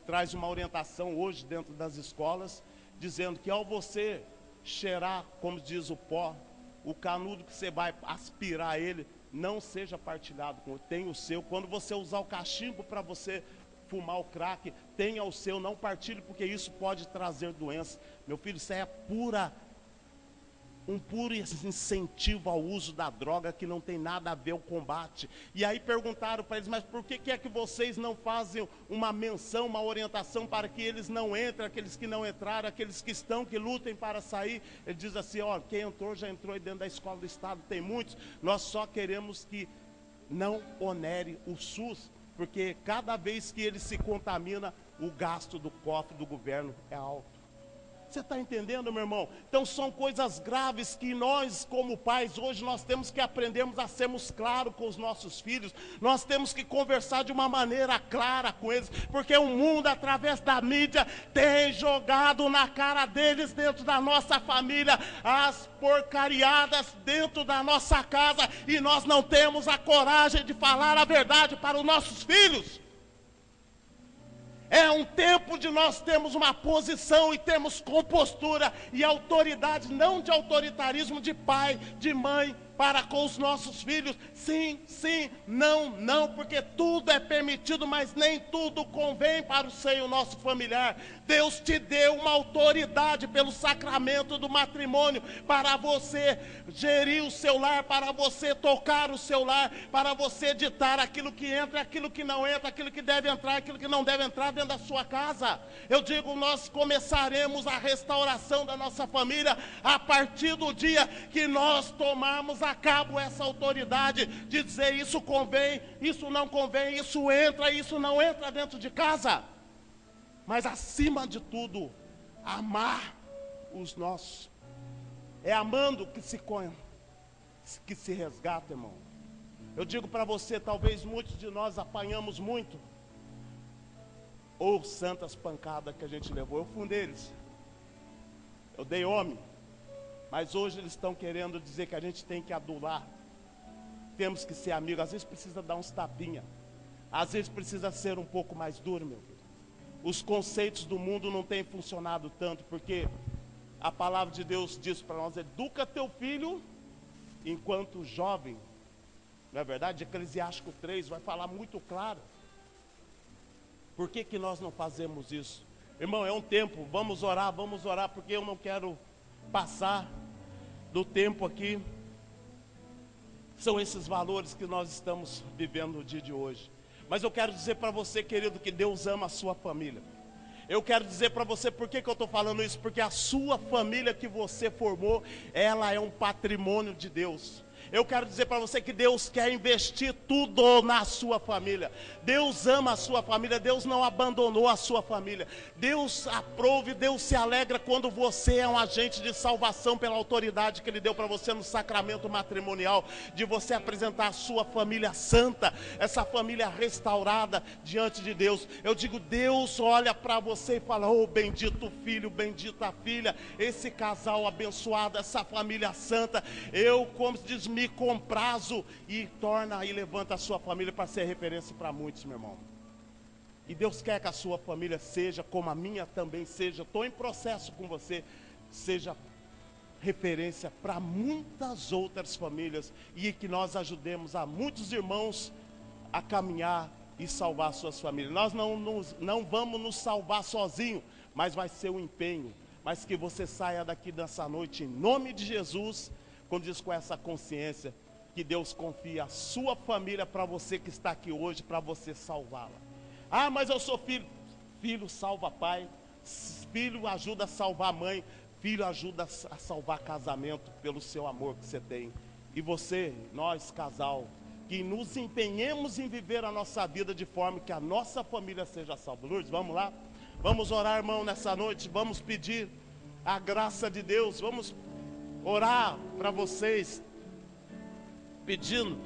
traz uma orientação hoje dentro das escolas, dizendo que ao você cheirar, como diz o pó, o canudo que você vai aspirar ele, não seja partilhado com outro, tenha o seu. Quando você usar o cachimbo para você fumar o crack, tenha o seu, não partilhe, porque isso pode trazer doença. Meu filho, isso é um puro incentivo ao uso da droga, que não tem nada a ver o combate. E aí perguntaram para eles, mas por que é que vocês não fazem uma menção, uma orientação para que eles não entrem, aqueles que não entraram, aqueles que estão, que lutem para sair? Ele diz assim, ó, quem entrou já entrou, e dentro da escola do Estado tem muitos, nós só queremos que não onere o SUS, porque cada vez que ele se contamina, o gasto do cofre do governo é alto. Você está entendendo, meu irmão? Então são coisas graves que nós, como pais, hoje nós temos que aprendermos a sermos claros com os nossos filhos. Nós temos que conversar de uma maneira clara com eles, porque o mundo, através da mídia, tem jogado na cara deles, dentro da nossa família, as porcariadas dentro da nossa casa, e nós não temos a coragem de falar a verdade para os nossos filhos. É um tempo de nós termos uma posição e termos compostura e autoridade, não de autoritarismo de pai, de mãe, para com os nossos filhos. Sim, sim, não, não, porque tudo é permitido, mas nem tudo convém para o seio nosso familiar. Deus te deu uma autoridade pelo sacramento do matrimônio, para você gerir o seu lar, para você tocar o seu lar, para você ditar aquilo que entra, aquilo que não entra, aquilo que deve entrar, aquilo que não deve entrar dentro da sua casa. Eu digo, nós começaremos a restauração da nossa família a partir do dia que nós tomarmos a cabo essa autoridade de dizer isso convém, isso não convém, isso entra, isso não entra dentro de casa. Mas acima de tudo, amar os nossos. É amando que se resgata, irmão. Eu digo para você, talvez muitos de nós apanhamos muito, ou santas pancadas que a gente levou. Eu fui um deles. Eu dei homem. Mas hoje eles estão querendo dizer que a gente tem que adular. Temos que ser amigos. Às vezes precisa dar uns tapinha. Às vezes precisa ser um pouco mais duro, meu filho. Os conceitos do mundo não têm funcionado tanto, porque a palavra de Deus diz para nós, educa teu filho enquanto jovem. Não é verdade? Eclesiástico 3 vai falar muito claro. Por que nós não fazemos isso? Irmão, é um tempo, vamos orar, porque eu não quero passar do tempo aqui. São esses valores que nós estamos vivendo no dia de hoje. Mas eu quero dizer para você, querido, que Deus ama a sua família. Eu quero dizer para você, por que eu estou falando isso? Porque a sua família que você formou, ela é um patrimônio de Deus. Eu quero dizer para você que Deus quer investir tudo na sua família. Deus ama a sua família, Deus não abandonou a sua família. Deus aprova e Deus se alegra quando você é um agente de salvação pela autoridade que Ele deu para você no sacramento matrimonial, de você apresentar a sua família santa, essa família restaurada diante de Deus. Eu digo, Deus olha para você e fala, oh bendito filho, bendita filha, esse casal abençoado, essa família santa, eu, como se diz, me comprazo, e torna e levanta a sua família para ser referência para muitos, meu irmão. E Deus quer que a sua família seja como a minha também seja. Estou em processo com você. Seja referência para muitas outras famílias. E que nós ajudemos a muitos irmãos a caminhar e salvar suas famílias. Nós não vamos nos salvar sozinhos, mas vai ser um empenho. Mas que você saia daqui nessa noite em nome de Jesus, como diz, com essa consciência que Deus confia a sua família para você que está aqui hoje, para você salvá-la. Ah, mas eu sou filho. Filho salva pai, filho ajuda a salvar mãe, filho ajuda a salvar casamento pelo seu amor que você tem. E você, nós casal, que nos empenhemos em viver a nossa vida de forma que a nossa família seja salva. Lourdes, vamos lá? Vamos orar, irmão, nessa noite. Vamos pedir a graça de Deus. Vamos orar para vocês, pedindo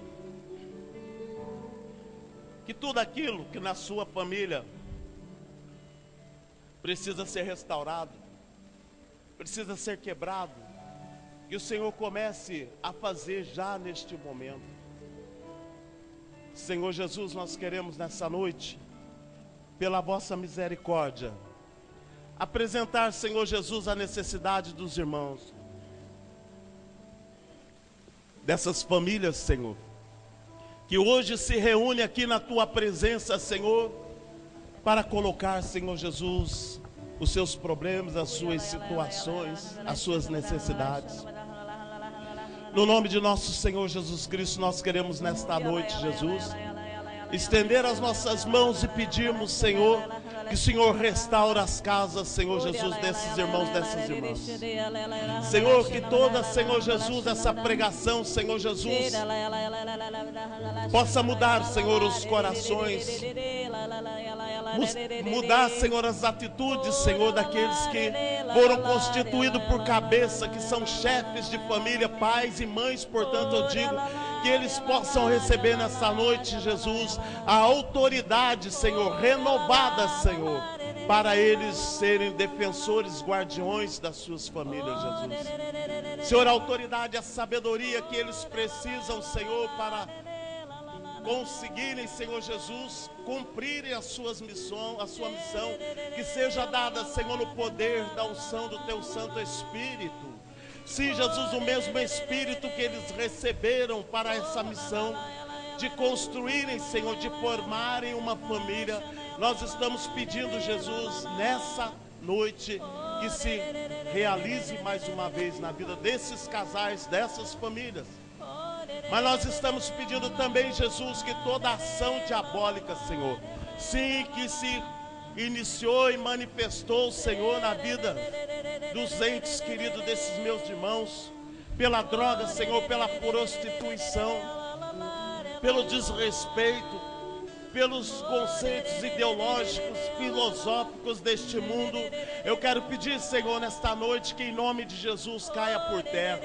que tudo aquilo que na sua família precisa ser restaurado, precisa ser quebrado, que o Senhor comece a fazer já neste momento. Senhor Jesus, nós queremos nessa noite, pela vossa misericórdia, apresentar, Senhor Jesus, a necessidade dos irmãos, dessas famílias, Senhor, que hoje se reúne aqui na tua presença, Senhor, para colocar, Senhor Jesus, os seus problemas, as suas situações, as suas necessidades. No nome de nosso Senhor Jesus Cristo, nós queremos nesta noite, Jesus, estender as nossas mãos e pedirmos, Senhor, que o Senhor restaure as casas, Senhor Jesus, desses irmãos, dessas irmãs. Senhor, que toda, Senhor Jesus, essa pregação, Senhor Jesus, possa mudar, Senhor, os corações, mudar, Senhor, as atitudes, Senhor, daqueles que foram constituídos por cabeça, que são chefes de família, pais e mães, portanto eu digo, que eles possam receber nessa noite, Jesus, a autoridade, Senhor, renovada, Senhor, para eles serem defensores, guardiões das suas famílias, Jesus. Senhor, a autoridade, a sabedoria que eles precisam, Senhor, para conseguirem, Senhor Jesus, cumprirem a sua missão, que seja dada, Senhor, no poder da unção do Teu Santo Espírito. Sim, Jesus, o mesmo Espírito que eles receberam para essa missão, de construírem, Senhor, de formarem uma família, nós estamos pedindo, Jesus, nessa noite, que se realize mais uma vez na vida desses casais, dessas famílias. Mas nós estamos pedindo também, Jesus, que toda ação diabólica, Senhor, sim, que se iniciou e manifestou, Senhor, na vida dos entes queridos desses meus irmãos, pela droga, Senhor, pela prostituição, pelo desrespeito, pelos conceitos ideológicos, filosóficos deste mundo, eu quero pedir, Senhor, nesta noite, que em nome de Jesus caia por terra.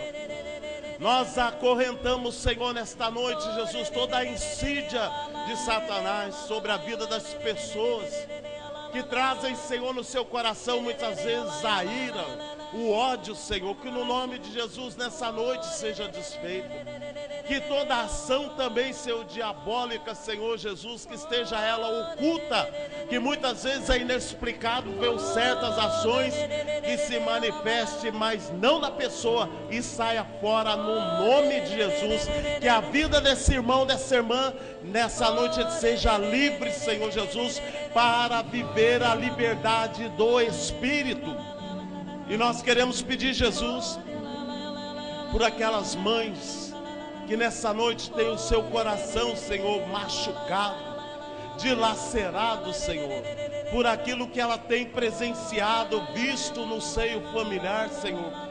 Nós acorrentamos, Senhor, nesta noite, Jesus, toda a insídia de Satanás sobre a vida das pessoas, que trazem, Senhor, no seu coração muitas vezes a ira, o ódio, Senhor, que no nome de Jesus nessa noite seja desfeito. Que toda ação também, Senhor, diabólica, Senhor Jesus, que esteja ela oculta, que muitas vezes é inexplicável certas ações, que se manifeste, mas não na pessoa, e saia fora no nome de Jesus. Que a vida desse irmão, dessa irmã, nessa noite seja livre, Senhor Jesus, para viver a liberdade do Espírito. E nós queremos pedir, Jesus, por aquelas mães que nessa noite tem o seu coração, Senhor, machucado, dilacerado, Senhor, por aquilo que ela tem presenciado, visto no seio familiar, Senhor.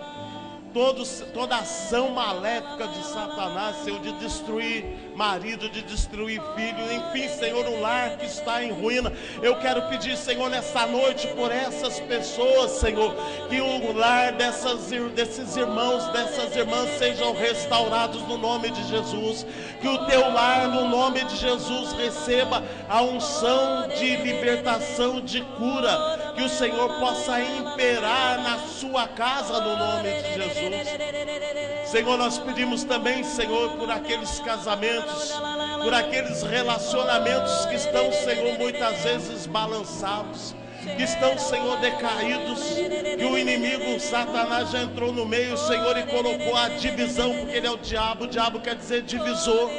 Toda ação maléfica de Satanás, Senhor, de destruir marido, de destruir filho, enfim, Senhor, um lar que está em ruína. Eu quero pedir, Senhor, nessa noite por essas pessoas, Senhor, que o lar desses irmãos, dessas irmãs sejam restaurados no nome de Jesus. Que o teu lar, no nome de Jesus, receba a unção de libertação, de cura. Que o Senhor possa imperar na sua casa no nome de Jesus. Senhor, nós pedimos também, Senhor, por aqueles casamentos, por aqueles relacionamentos que estão, Senhor, muitas vezes balançados, que estão, Senhor, decaídos, que o inimigo, Satanás, já entrou no meio, Senhor, e colocou a divisão, porque ele é o diabo quer dizer divisor.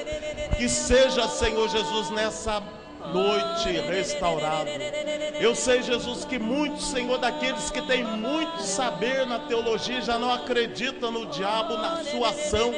Que seja, Senhor Jesus, nessa noite restaurado. Eu sei, Jesus, que muitos, Senhor, daqueles que têm muito saber na teologia já não acreditam no diabo, na sua ação.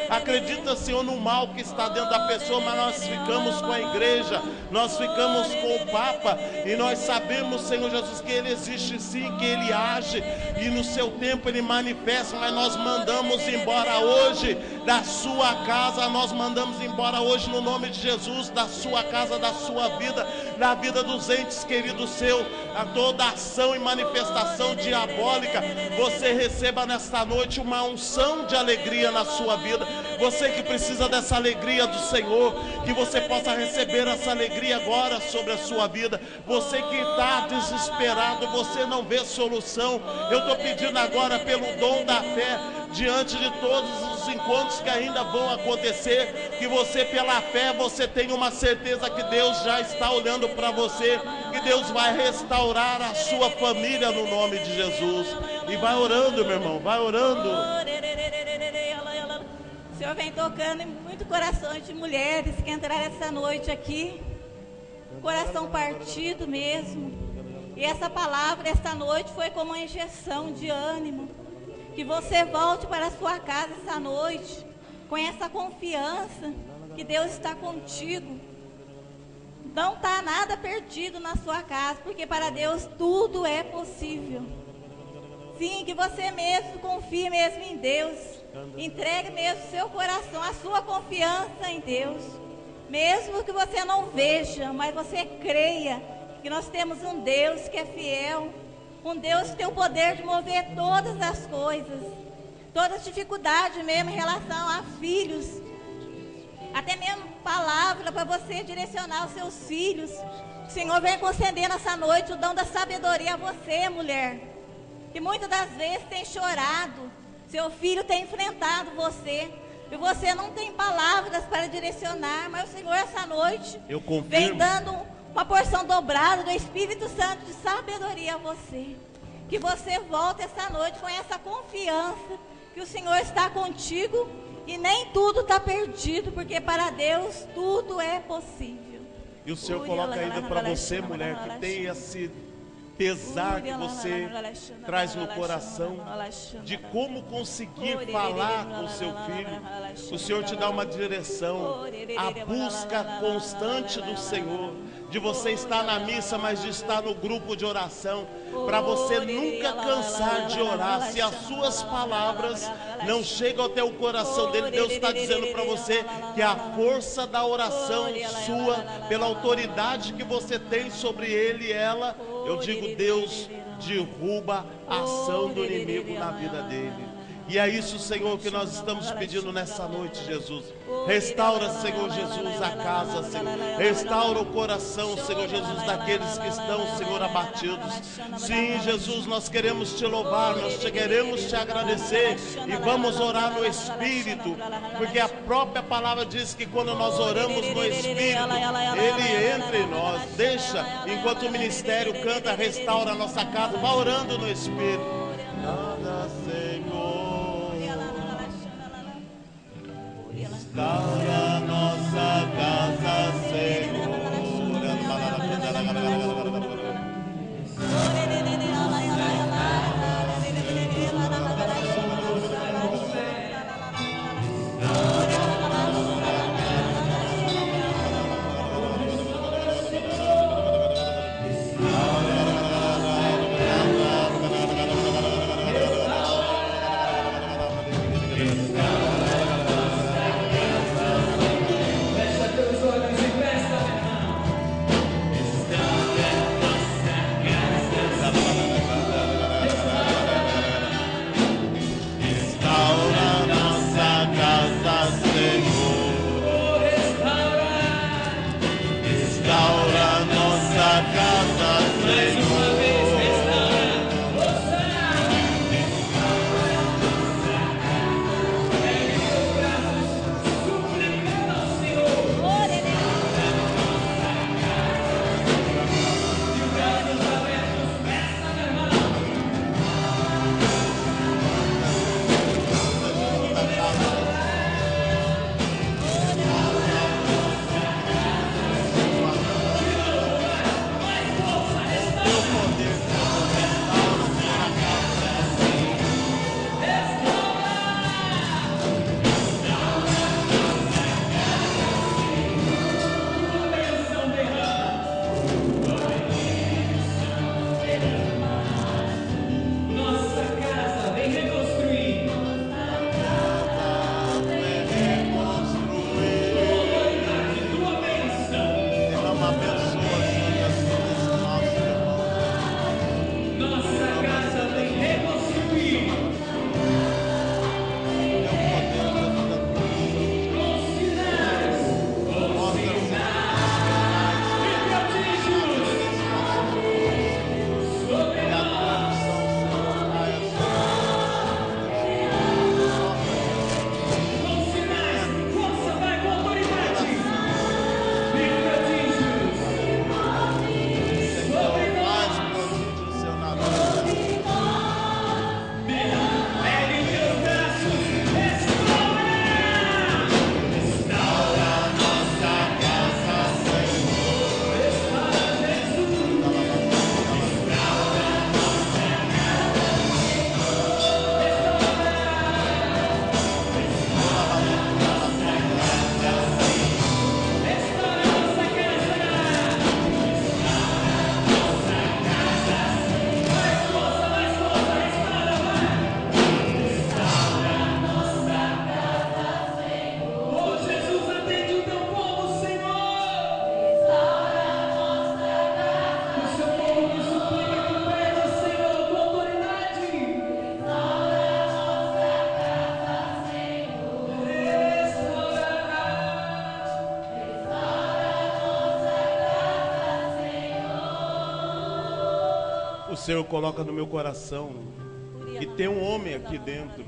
Acredita, Senhor, no mal que está dentro da pessoa, mas nós ficamos com a igreja, nós ficamos com o Papa, e nós sabemos, Senhor Jesus, que ele existe sim, que ele age, e no seu tempo ele manifesta, mas nós mandamos embora hoje da sua casa, nós mandamos embora hoje no nome de Jesus, da sua casa, da sua vida, da vida dos entes queridos seu, a toda ação e manifestação diabólica, você receba nesta noite uma unção de alegria na sua vida. Você que precisa dessa alegria do Senhor, que você possa receber essa alegria agora sobre a sua vida. Você que está desesperado, você não vê solução, eu estou pedindo agora pelo dom da fé, diante de todos os encontros que ainda vão acontecer, que você pela fé, você tenha uma certeza que Deus já está olhando para você, que Deus vai restaurar a sua família no nome de Jesus. E vai orando, meu irmão, vai orando. O Senhor vem tocando em muitos corações de mulheres que entraram essa noite aqui, coração partido mesmo. E essa palavra, esta noite, foi como uma injeção de ânimo. Que você volte para a sua casa essa noite, com essa confiança que Deus está contigo. Não está nada perdido na sua casa, porque para Deus tudo é possível. Sim, que você mesmo confie mesmo em Deus. Entregue mesmo seu coração, a sua confiança em Deus. Mesmo que você não veja, mas você creia que nós temos um Deus que é fiel. Um Deus que tem o poder de mover todas as coisas. Todas as dificuldades mesmo em relação a filhos. Até mesmo palavra para você direcionar os seus filhos. O Senhor vem concedendo essa noite o dom da sabedoria a você, mulher. Que muitas das vezes tem chorado. Seu filho tem enfrentado você. E você não tem palavras para direcionar. Mas o Senhor essa noite vem dando uma porção dobrada do Espírito Santo de sabedoria a você. Que você volte essa noite com essa confiança que o Senhor está contigo e nem tudo está perdido, porque para Deus tudo é possível. E o Senhor coloca ainda para você, mulher, que tem esse pesar que você traz no coração de como conseguir falar com o seu filho. O Senhor te dá uma direção, a busca constante do Senhor, de você estar na missa, mas de estar no grupo de oração, para você nunca cansar de orar. Se as suas palavras não chegam até o coração dele, Deus está dizendo para você que a força da oração sua, pela autoridade que você tem sobre ele e ela, eu digo, Deus derruba a ação do inimigo na vida dele. E é isso, Senhor, que nós estamos pedindo nessa noite, Jesus. Restaura, Senhor Jesus, a casa, Senhor. Restaura o coração, Senhor Jesus, daqueles que estão, Senhor, abatidos. Sim, Jesus, nós queremos te louvar, nós queremos te agradecer e vamos orar no Espírito, porque a própria palavra diz que quando nós oramos no Espírito, Ele entra em nós. Deixa, enquanto o ministério canta, restaura a nossa casa, vá orando no Espírito. Nada, Senhor. Restaura nossa casa, Senhor. Nossa casa vem reconstruir. Com sinais. Sobre nós. Com sinais. Força, vai com autoridade. Prodígios. Sobre nós. Pegue os teus braços. Restaura. Restaura a nossa casa, Senhor. Restaura, Jesus. Restaura a nossa casa. Mais força, restaura, vai. Oh, Jesus, atende o teu povo, Senhor. O seu povo que suplica, que pede, Senhor, com autoridade. O Senhor coloca no meu coração que tem um homem aqui dentro.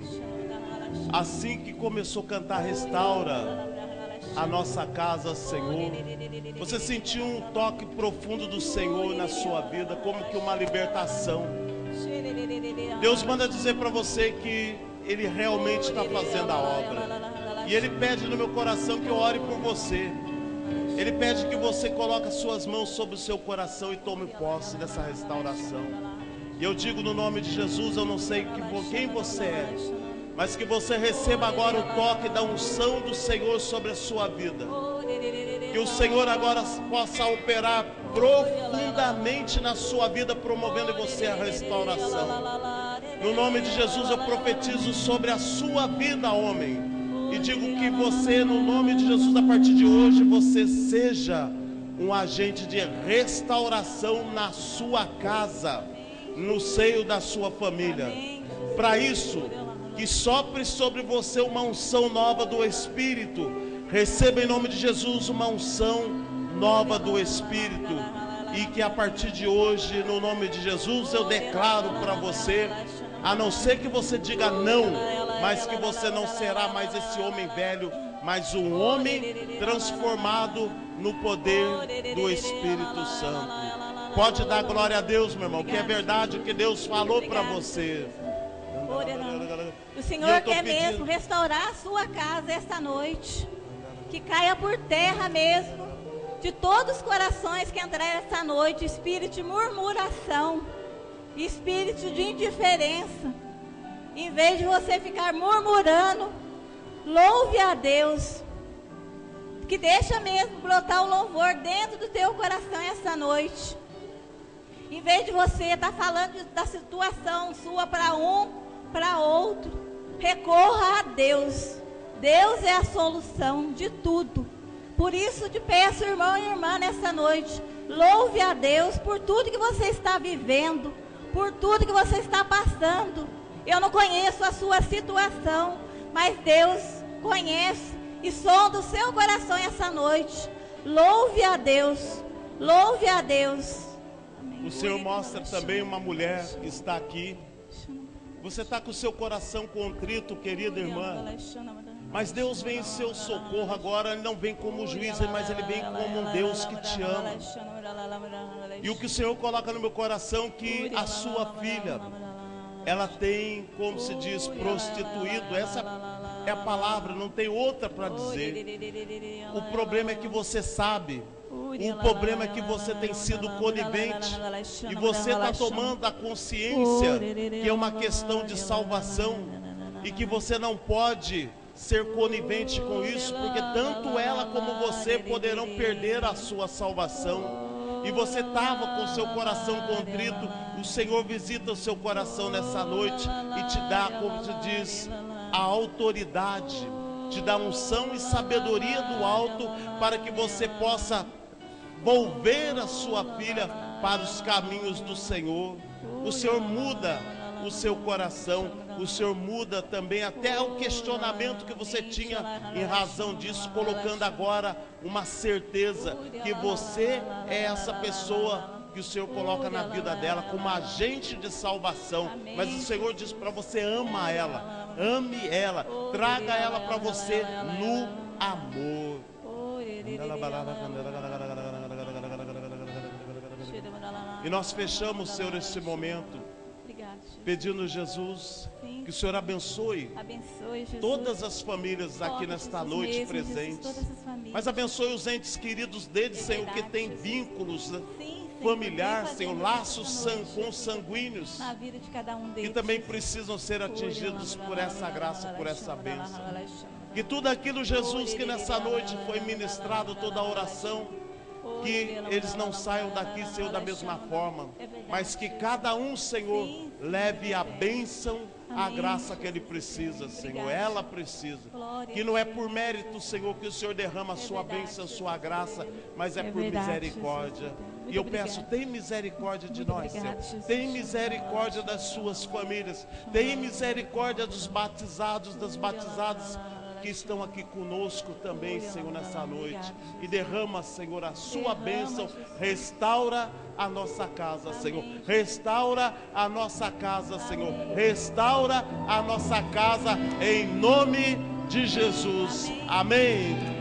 Assim que começou a cantar Restaura a nossa casa, Senhor, você sentiu um toque profundo do Senhor na sua vida, como que uma libertação. Deus manda dizer para você que Ele realmente está fazendo a obra. E Ele pede no meu coração que eu ore por você. Ele pede que você coloque as suas mãos sobre o seu coração e tome posse dessa restauração. E eu digo no nome de Jesus, eu não sei quem você é, mas que você receba agora o toque da unção do Senhor sobre a sua vida. Que o Senhor agora possa operar profundamente na sua vida, promovendo em você a restauração. No nome de Jesus eu profetizo sobre a sua vida, homem. E digo que você, no nome de Jesus, a partir de hoje, você seja um agente de restauração na sua casa, no seio da sua família. Para isso, que sopre sobre você uma unção nova do Espírito. Receba em nome de Jesus uma unção nova do Espírito. E que a partir de hoje, no nome de Jesus, eu declaro para você, a não ser que você diga não, mas que você não será mais esse homem velho, mas um homem transformado no poder do Espírito Santo. Pode dar glória a Deus, meu irmão, que é verdade o que Deus falou para você. O Senhor quer mesmo restaurar a sua casa esta noite. Que caia por terra mesmo, de todos os corações que entraram esta noite, espírito de murmuração, espírito de indiferença. Em vez de você ficar murmurando, louve a Deus. Que deixa mesmo brotar o louvor dentro do teu coração essa noite. Em vez de você estar falando da situação sua para um, para outro, recorra a Deus. Deus é a solução de tudo. Por isso te peço, irmão e irmã, nessa noite, louve a Deus por tudo que você está vivendo, por tudo que você está passando. Eu não conheço a sua situação, mas Deus conhece e sonda o seu coração essa noite. Louve a Deus, louve a Deus. O Senhor mostra também uma mulher que está aqui. Você está com o seu coração contrito, querida irmã. Mas Deus vem em seu socorro agora. Ele não vem como juiz, mas Ele vem como um Deus que te ama. E o que o Senhor coloca no meu coração, que a sua filha, ela tem, como se diz, prostituído. Essa é a palavra, não tem outra para dizer. O problema é que você sabe. O problema é que você tem sido conivente. E você está tomando a consciência que é uma questão de salvação. E que você não pode ser conivente com isso, porque tanto ela como você poderão perder a sua salvação. E você estava com seu coração contrito. O Senhor visita o seu coração nessa noite e te dá, como se diz, a autoridade, te dá unção e sabedoria do alto para que você possa volver a sua filha para os caminhos do Senhor. O Senhor muda o seu coração, o Senhor muda também até o questionamento que você tinha em razão disso, colocando agora uma certeza que você é essa pessoa que o Senhor coloca na vida dela como agente de salvação. Mas o Senhor diz para você: ama ela, ame ela, traga ela para você no amor. E nós fechamos, Senhor, esse momento pedindo, Jesus, que o Senhor abençoe todas as famílias aqui nesta noite presentes, mas abençoe os entes queridos deles, Senhor, que tem vínculos familiar, Senhor, laços consanguíneos, na vida de cada um deles, que também precisam ser atingidos por essa graça, por essa bênção. Que tudo aquilo, Jesus, que nessa noite foi ministrado, toda a oração, que eles não saiam daqui, Senhor, da mesma forma, mas que cada um, Senhor, leve a bênção, a graça que ele precisa, Senhor, ela precisa, que não é por mérito, Senhor, que o Senhor derrama a sua bênção, a sua graça, mas é por misericórdia. E eu peço, tem misericórdia de nós, Senhor, tem misericórdia das suas famílias, tem misericórdia dos batizados, das batizadas que estão aqui conosco também, Senhor, nessa noite. E derrama, Senhor, a sua bênção. Restaura a nossa casa, Senhor. Restaura a nossa casa, Senhor. Restaura a nossa casa, em nome de Jesus. Amém.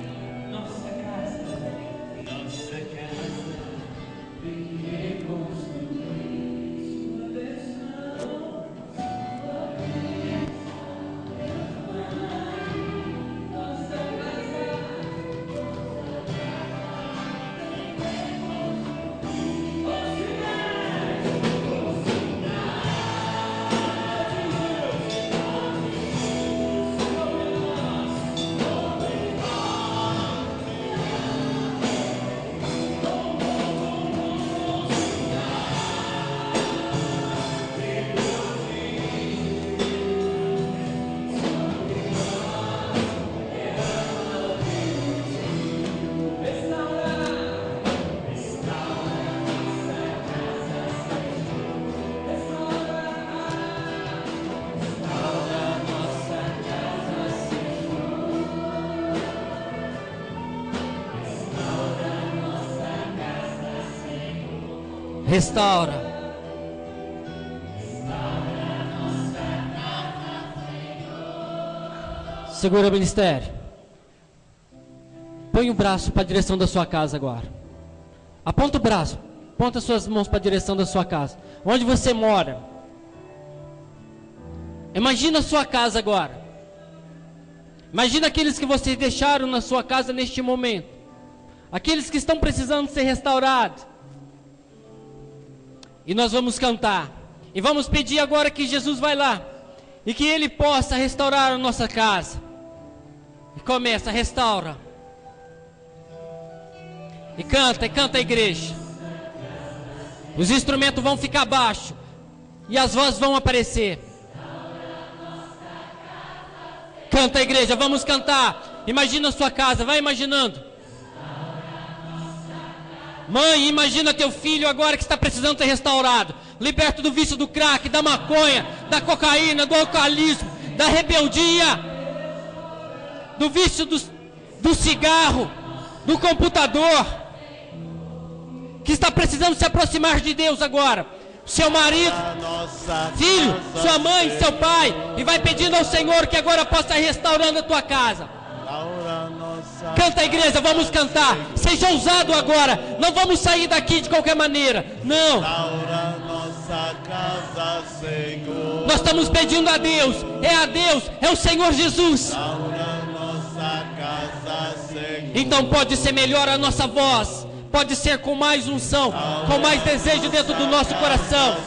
Restaura. Segura o ministério. Põe o braço para a direção da sua casa agora. Aponta o braço. Aponta suas mãos para a direção da sua casa. Onde você mora. Imagina a sua casa agora. Imagina aqueles que vocês deixaram na sua casa neste momento. Aqueles que estão precisando ser restaurados. E nós vamos cantar. E vamos pedir agora que Jesus vai lá. E que Ele possa restaurar a nossa casa. E começa, restaura. E canta a igreja. Os instrumentos vão ficar baixos. E as vozes vão aparecer. Canta a igreja, vamos cantar. Imagina a sua casa, vai imaginando. Mãe, imagina teu filho agora que está precisando ser restaurado. Liberto do vício do crack, da maconha, da cocaína, do alcoolismo, da rebeldia, do vício do cigarro, do computador, que está precisando se aproximar de Deus agora. Seu marido, filho, sua mãe, seu pai, e vai pedindo ao Senhor que agora possa ir restaurando a tua casa. Canta a igreja, vamos cantar. Seja ousado agora. Não vamos sair daqui de qualquer maneira. Não. Nós estamos pedindo a Deus. É o Senhor Jesus. Então pode ser melhor a nossa voz. Pode ser com mais unção, com mais desejo dentro do nosso coração.